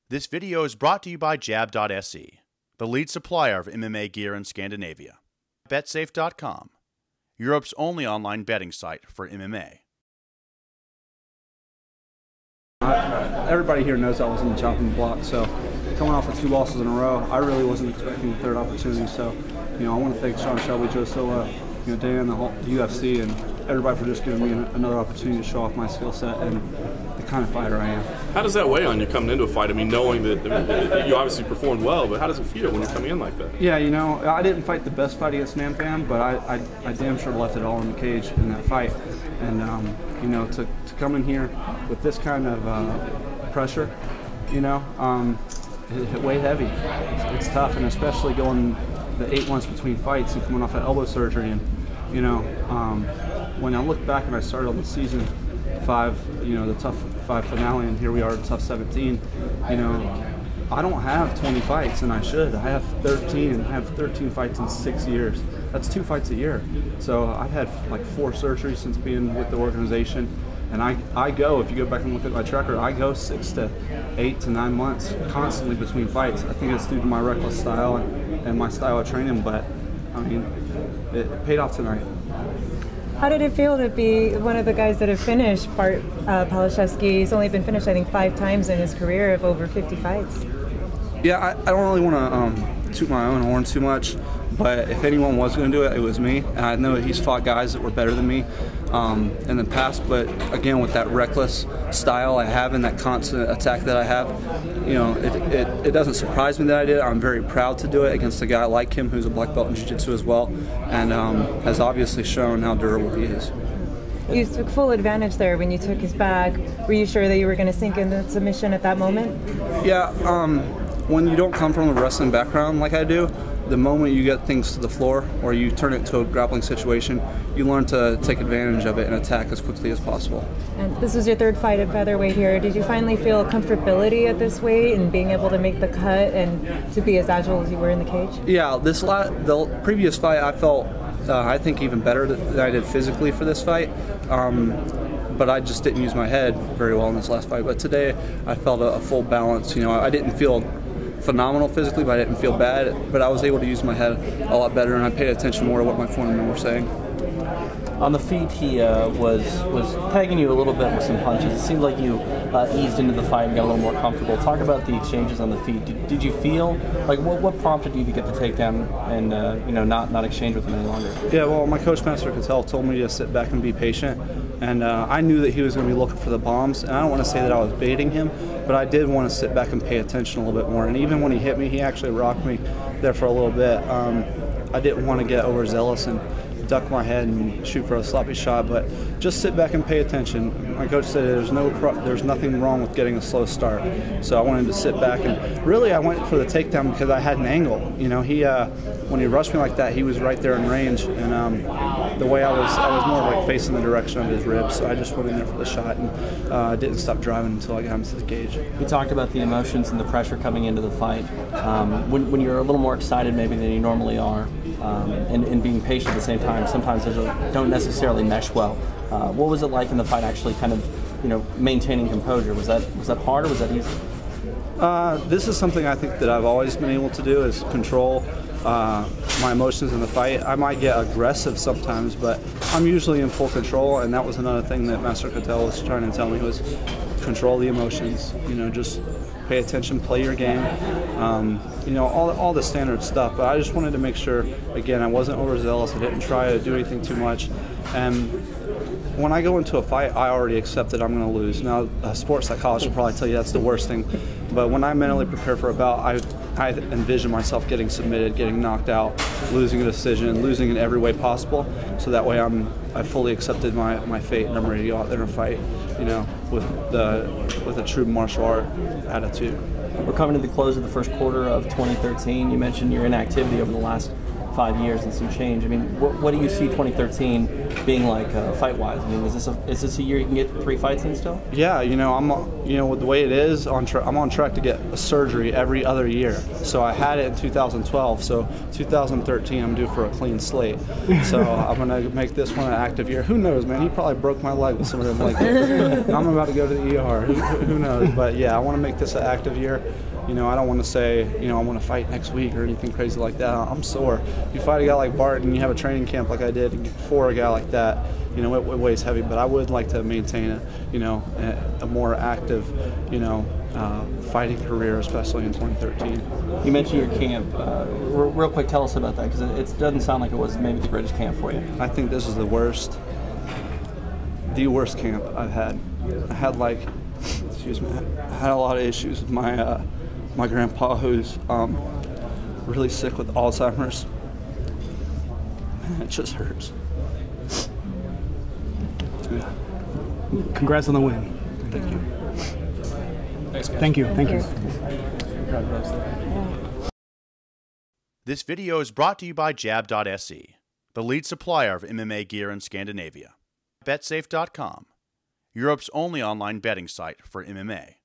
This video is brought to you by Jab.se, the lead supplier of MMA gear in Scandinavia. BetSafe.com, Europe's only online betting site for MMA. Everybody here knows I was in the chopping block, so coming off of 2 losses in a row, I really wasn't expecting a third opportunity. So, I want to thank Sean Shelby, Joe Silva, Dan, the UFC, and everybody for just giving me another opportunity to show off my skill set and the kind of fighter I am. How does that weigh on you coming into a fight? I mean, knowing that you obviously performed well, but how does it feel when you're coming in like that? Yeah, I didn't fight the best fight against Namfam, but I damn sure left it all in the cage in that fight. And, to come in here with this kind of pressure, it weighed heavy. It's tough, and especially going the 8 months between fights and coming off that elbow surgery. And, when I look back and I started on the season 5, the TUF 5 finale, and here we are at TUF 17, I don't have 20 fights, and I should. I have 13, and I have 13 fights in 6 years. That's 2 fights a year. So I've had like 4 surgeries since being with the organization. And I go, if you go back and look at my track record, I go 6 to 8 to 9 months constantly between fights. I think it's due to my reckless style and my style of training, but it paid off tonight. How did it feel to be one of the guys that have finished Bart Palashevsky? He's only been finished, I think, 5 times in his career of over 50 fights. Yeah, I don't really want to toot my own horn too much, but if anyone was going to do it, it was me. And I know that he's fought guys that were better than me in the past, but again, with that reckless style I have and that constant attack that I have, it doesn't surprise me that I did it. I'm very proud to do it against a guy like him who's a black belt in jiu-jitsu as well, and has obviously shown how durable he is. You took full advantage there when you took his bag. Were you sure that you were going to sink in the submission at that moment? Yeah, when you don't come from a wrestling background like I do, the moment you get things to the floor or you turn it to a grappling situation, you learn to take advantage of it and attack as quickly as possible. And this was your 3rd fight at featherweight here. Did you finally feel comfortability at this weight and being able to make the cut and to be as agile as you were in the cage? Yeah, the previous fight I felt, I think, even better than I did physically for this fight. But I just didn't use my head very well in this last fight. But today I felt a full balance. I didn't feel phenomenal physically, but I didn't feel bad. But I was able to use my head a lot better, and I paid attention more to what my foreman were saying. On the feet, he was tagging you a little bit with some punches. It seemed like you eased into the fight and got a little more comfortable. Talk about the exchanges on the feet. Did you feel like what prompted you to get the takedown and not exchange with him any longer? Yeah, well, my coach Master Cattell told me to sit back and be patient, and I knew that he was going to be looking for the bombs. And I don't want to say that I was baiting him, but I did want to sit back and pay attention a little bit more. And even when he hit me, he actually rocked me there for a little bit. I didn't want to get overzealous and duck my head and shoot for a sloppy shot, but just sit back and pay attention. My coach said there's nothing wrong with getting a slow start, so I wanted to sit back, and really I went for the takedown because I had an angle. He when he rushed me like that, he was right there in range, and the way I was more like facing the direction of his ribs, so I just went in there for the shot and didn't stop driving until I got him to the cage. You talked about the emotions and the pressure coming into the fight. When you're a little more excited maybe than you normally are, and being patient at the same time, sometimes those don't necessarily mesh well. What was it like in the fight, actually kind of maintaining composure? Was that hard or was that easy? This is something I think that I've always been able to do, is control my emotions in the fight. I might get aggressive sometimes, but I'm usually in full control, and that was another thing that Master Cattell was trying to tell me, was control the emotions. Just pay attention, play your game, all the standard stuff. But I just wanted to make sure, again, I wasn't overzealous. I didn't try to do anything too much. And when I go into a fight, I already accept that I'm going to lose. Now, a sports psychologist will probably tell you that's the worst thing. But when I mentally prepare for a bout, I envision myself getting submitted, getting knocked out, losing a decision, losing in every way possible. So that way I fully accepted my fate, and I'm ready to go out there and fight, with a true martial art attitude. We're coming to the close of the first quarter of 2013. You mentioned your inactivity over the last 5 years and some change. I mean, what do you see 2013 being like fight-wise? I mean, is this a year you can get 3 fights in still? Yeah, with the way it is, I'm on track to get a surgery every other year. So I had it in 2012. So 2013, I'm due for a clean slate. So I'm gonna make this one an active year. Who knows, man? He probably broke my leg with some of them like that. I'm about to go to the ER. Who knows? But yeah, I want to make this an active year. I don't want to say, I want to fight next week or anything crazy like that. I'm sore. You fight a guy like Barton, you have a training camp like I did for a guy like that, it weighs heavy. But I would like to maintain a more active, fighting career, especially in 2013. You mentioned your camp. Real quick, tell us about that, because it doesn't sound like it was maybe the greatest camp for you. I think this is the worst camp I've had. I had I had a lot of issues with my grandpa, who's really sick with Alzheimer's. It just hurts. Yeah. Congrats on the win. Thank you. Thanks, guys. Thank you. This video is brought to you by Jab.se, the lead supplier of MMA gear in Scandinavia. BetSafe.com, Europe's only online betting site for MMA.